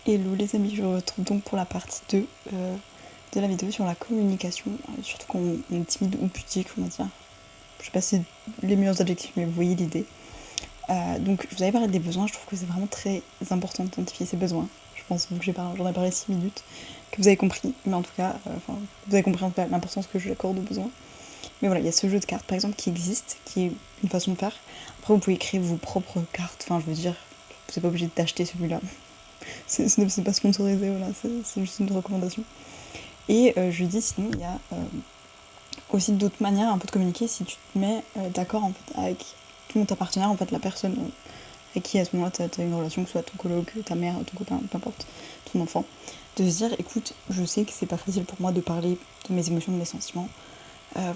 Hello les amis, je vous retrouve donc pour la partie 2 de la vidéo sur la communication, surtout quand on est timide ou pudique, on va dire. Je sais pas si c'est les meilleurs adjectifs, mais vous voyez l'idée. Donc je vous avais parlé des besoins, je trouve que c'est vraiment très important d'identifier ses besoins. Je pense que j'en ai parlé 6 minutes, que vous avez compris, mais en tout cas, vous avez compris en tout cas l'importance que je accorde aux besoins. Mais voilà, il y a ce jeu de cartes par exemple qui existe, qui est une façon de faire. Après vous pouvez créer vos propres cartes, enfin je veux dire, vous n'êtes pas obligé d'acheter celui-là. C'est pas sponsorisé, voilà, c'est juste une recommandation. Et je dis sinon, il y a aussi d'autres manières un peu de communiquer si tu te mets d'accord en fait, avec ta partenaire, en fait, la personne avec qui à ce moment-là tu as une relation, que ce soit ton coloc, ta mère, ton copain, peu importe, ton enfant, de se dire écoute, je sais que c'est pas facile pour moi de parler de mes émotions, de mes sentiments.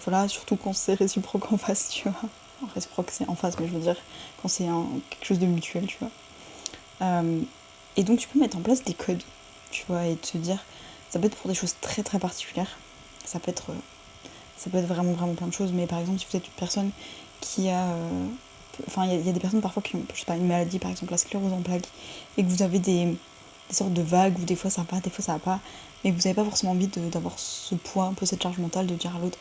Voilà, surtout quand c'est réciproque en face, tu vois. Réciproque, c'est en face, mais je veux dire, quand c'est quelque chose de mutuel, tu vois. Et donc tu peux mettre en place des codes, tu vois, et te dire, ça peut être pour des choses très très particulières, ça peut être, ça peut être vraiment vraiment plein de choses, mais par exemple si vous êtes une personne qui a, enfin il y a des personnes parfois qui ont, je sais pas, une maladie par exemple la sclérose en plaques, et que vous avez des sortes de vagues où des fois ça va, des fois ça va pas, mais que vous n'avez pas forcément envie d'avoir ce poids, un peu cette charge mentale de dire à l'autre,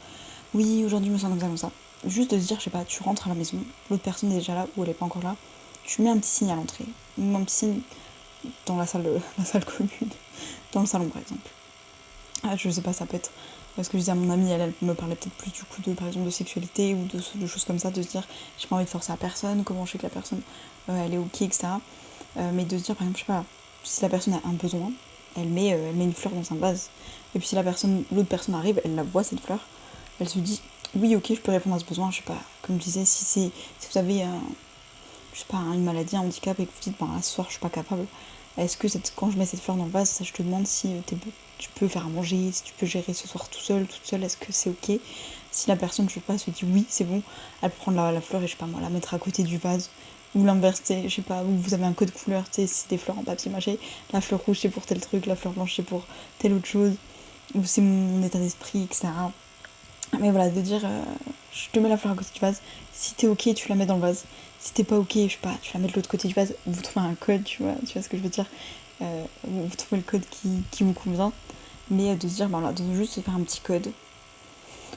oui aujourd'hui je me sens comme ça, comme ça. Juste de se dire, je sais pas, tu rentres à la maison, l'autre personne est déjà là ou elle est pas encore là, tu mets un petit signe à l'entrée, ou un petit signe dans la salle commune, dans le salon par exemple. Je sais pas, ça peut être. Parce que je disais à mon amie, elle me parlait peut-être plus du coup de par exemple de sexualité ou de choses comme ça, de se dire j'ai pas envie de forcer la personne, comment je sais que la personne elle est ok, etc. Mais de se dire par exemple, je sais pas, si la personne a un besoin, elle met une fleur dans un vase. Et puis si l'autre personne arrive, elle la voit cette fleur, elle se dit oui ok je peux répondre à ce besoin, je sais pas, comme je disais, si vous avez je sais pas, une maladie, un handicap et que vous dites ben là ce soir je suis pas capable, est-ce que quand je mets cette fleur dans le vase, ça, je te demande si tu peux faire à manger, si tu peux gérer ce soir tout seul, toute seule, est-ce que c'est ok? Si la personne, je sais pas, se dit oui, c'est bon, elle peut prendre la fleur et je sais pas moi, la mettre à côté du vase. Ou l'inverse, je sais pas, ou vous avez un code couleur, si c'est des fleurs en papier mâché, la fleur rouge c'est pour tel truc, la fleur blanche c'est pour telle autre chose, ou c'est mon état d'esprit, etc. Mais voilà, de dire je te mets la fleur à côté du vase, si t'es ok, tu la mets dans le vase. Si t'es pas ok, je sais pas, tu la mets de l'autre côté du vase, vous trouvez un code, tu vois ce que je veux dire. Vous trouvez le code qui vous convient. Mais de se dire, ben voilà, de juste se faire un petit code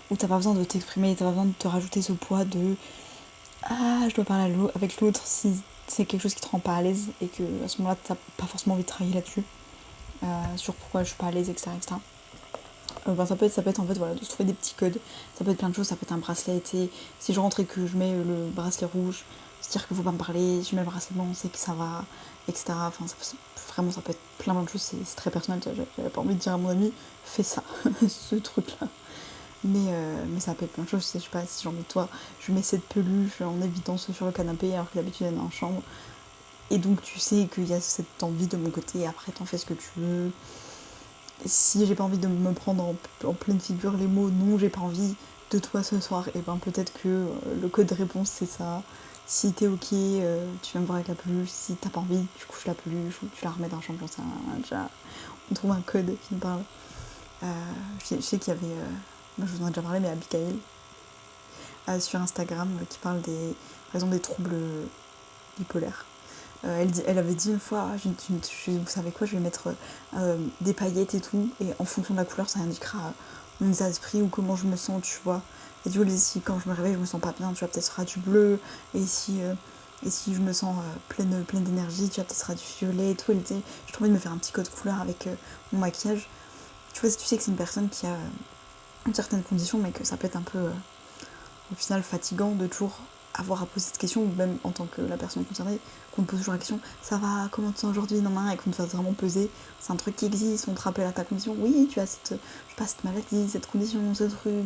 où t'as pas besoin de t'exprimer, t'as pas besoin de te rajouter ce poids de ah, je dois parler avec l'autre si c'est quelque chose qui te rend pas à l'aise et que à ce moment-là t'as pas forcément envie de travailler là-dessus, sur pourquoi je suis pas à l'aise, etc. etc. Ben, ça peut être en fait voilà, de se trouver des petits codes, ça peut être plein de choses, ça peut être un bracelet, si je rentre et que je mets le bracelet rouge, se dire qu'il faut pas me parler, si je mets le bracelet blanc, c'est que ça va, etc. Enfin, vraiment ça peut être plein de choses, c'est très personnel, j'avais pas envie de dire à mon ami, fais ça, ce truc là. Mais ça peut être plein de choses, je sais pas, si j'ai envie de toi, je mets cette peluche en évidence sur le canapé alors que d'habitude elle est en chambre, et donc tu sais qu'il y a cette envie de mon côté, après t'en fais ce que tu veux. Si j'ai pas envie de me prendre en pleine figure les mots non j'ai pas envie de toi ce soir, et ben peut-être que le code de réponse c'est ça. Si t'es ok, tu viens me voir avec la peluche. Si t'as pas envie, tu couches la peluche ou tu la remets dans la chambre, j'en sais rien. Déjà, on trouve un code qui nous parle. Euh, je sais qu'il y avait, moi je vous en ai déjà parlé, mais Abigail sur Instagram qui parle par exemple des troubles bipolaires. Elle avait dit une fois, vous savez quoi, je vais mettre des paillettes et tout, et en fonction de la couleur, ça indiquera mon état d'esprit ou comment je me sens, tu vois. Et du coup, si quand je me réveille, je me sens pas bien, tu vois, peut-être ce sera du bleu, et si je me sens pleine d'énergie, tu vois, peut-être ce sera du violet et tout. Elle disait, j'ai trop envie de me faire un petit code couleur avec mon maquillage. Tu vois, si tu sais que c'est une personne qui a une certaine condition, mais que ça peut être un peu, au final, fatigant de toujours avoir à poser cette question, ou même en tant que la personne concernée, qu'on te pose toujours la question, ça va, comment tu te sens aujourd'hui, non, et qu'on te fasse vraiment peser, c'est un truc qui existe, on te rappelle à ta condition, oui, tu as cette maladie, cette condition, ce truc,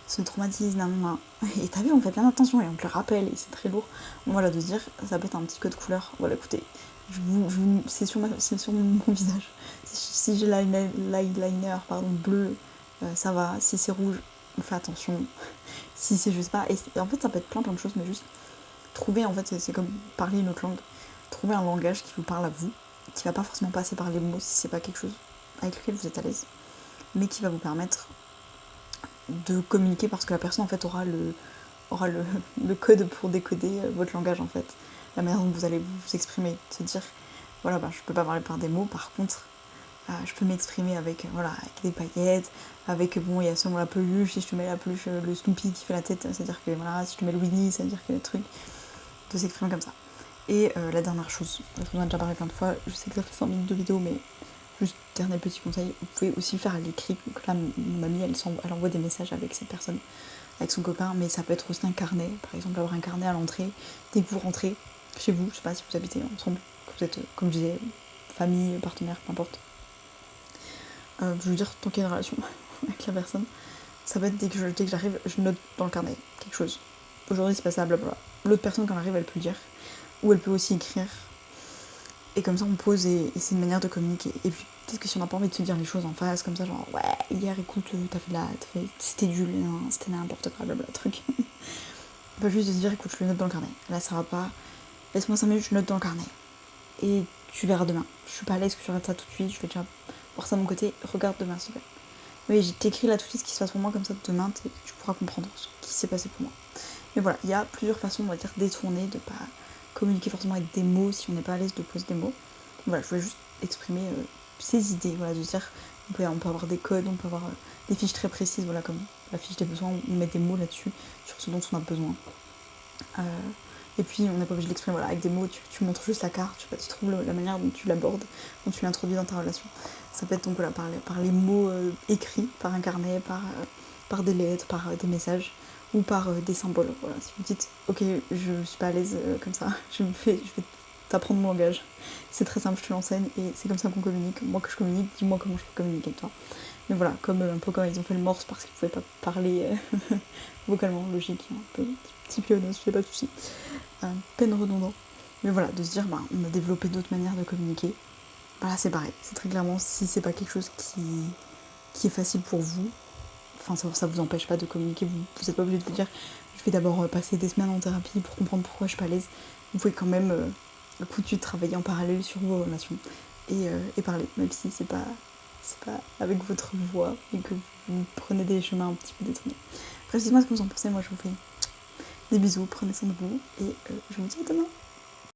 ce traumatisme, non. Et t'as vu, on fait plein d'attention et on te le rappelle, et c'est très lourd. Bon, voilà, de se dire, ça peut être un petit code couleur, voilà, écoutez, c'est sur mon visage. Si j'ai l'eyeliner, pardon, bleu, ça va, si c'est rouge, on fait attention. Si c'est juste pas. Et en fait, ça peut être plein de choses, mais juste trouver, en fait, c'est comme parler une autre langue. Trouver un langage qui vous parle à vous, qui va pas forcément passer par les mots si c'est pas quelque chose avec lequel vous êtes à l'aise, mais qui va vous permettre de communiquer parce que la personne, en fait, aura le code pour décoder votre langage, en fait. La manière dont vous allez vous exprimer. Se dire, voilà, je peux pas parler par des mots. Par contre, je peux m'exprimer avec des paillettes, avec, bon, il y a sûrement la peluche, si je te mets la peluche, le Snoopy qui fait la tête, c'est-à-dire que voilà, si je te mets le Winnie, ça veut dire que le truc, de s'exprimer comme ça. Et la dernière chose, on en a déjà parlé plein de fois, je sais que ça fait 5 minutes de vidéo, mais juste dernier petit conseil, vous pouvez aussi le faire à l'écrit. Donc là, ma mamie, elle envoie des messages avec cette personne, avec son copain, mais ça peut être aussi un carnet, par exemple avoir un carnet à l'entrée, dès que vous rentrez chez vous, je sais pas si vous habitez ensemble, que vous êtes, comme je disais, famille, partenaire, peu importe. Je veux dire, tant qu'il y a une relation avec la personne, ça peut être dès que j'arrive, je note dans le carnet quelque chose. Aujourd'hui, c'est pas ça, blablabla. L'autre personne, quand elle arrive, elle peut le dire, ou elle peut aussi écrire. Et comme ça, on pose et c'est une manière de communiquer. Et puis, peut-être que si on n'a pas envie de se dire les choses en face, comme ça, genre, ouais, hier, écoute, c'était du lien, c'était n'importe quoi, blablabla, truc. On peut juste se dire, écoute, je le note dans le carnet. Là, ça va pas. Laisse-moi 5 minutes, je note dans le carnet. Et tu verras demain. Je suis pas à l'aise que tu regardes ça tout de suite, je vais déjà voir ça de mon côté. Regarde demain, s'il te plaît. Oui, j'ai t'écrit là tout de suite ce qui se passe pour moi, comme ça demain tu pourras comprendre ce qui s'est passé pour moi. Mais voilà, il y a plusieurs façons, on va dire, détournées de pas communiquer forcément avec des mots si on n'est pas à l'aise de poser des mots. Voilà, je voulais juste exprimer ces idées, voilà, de dire on peut avoir des codes, on peut avoir des fiches très précises, voilà, comme la fiche des besoins, on met des mots là-dessus, sur ce dont on a besoin. Et puis on n'est pas obligé de l'exprimer, voilà, avec des mots, tu montres juste la carte, tu trouves la manière dont tu l'abordes, dont tu l'introduis dans ta relation. Ça peut être donc voilà, par les mots écrits, par un carnet, par des lettres, par des messages, ou par des symboles. Voilà, si vous dites, ok, je suis pas à l'aise comme ça, je vais t'apprendre mon langage. C'est très simple, je te l'enseigne, et c'est comme ça qu'on communique. Moi que je communique, dis-moi comment je peux communiquer avec toi. Mais voilà, un peu comme ils ont fait le morse parce qu'ils pouvaient pas parler vocalement, logique, un peu petit pionneuse, je sais pas de soucis. Peine redondant. Mais voilà, de se dire, on a développé d'autres manières de communiquer. Voilà, c'est pareil. C'est très clairement, si c'est pas quelque chose qui est facile pour vous, enfin ça vous empêche pas de communiquer, vous êtes pas obligé de vous dire, je vais d'abord passer des semaines en thérapie pour comprendre pourquoi je suis pas à l'aise. Vous pouvez quand même tout de suite travailler en parallèle sur vos relations et parler, même si c'est pas avec votre voix et que vous prenez des chemins un petit peu détournés. Bref, dites-moi ce que vous en pensez, moi je vous fais des bisous, prenez soin de vous et je vous dis à demain.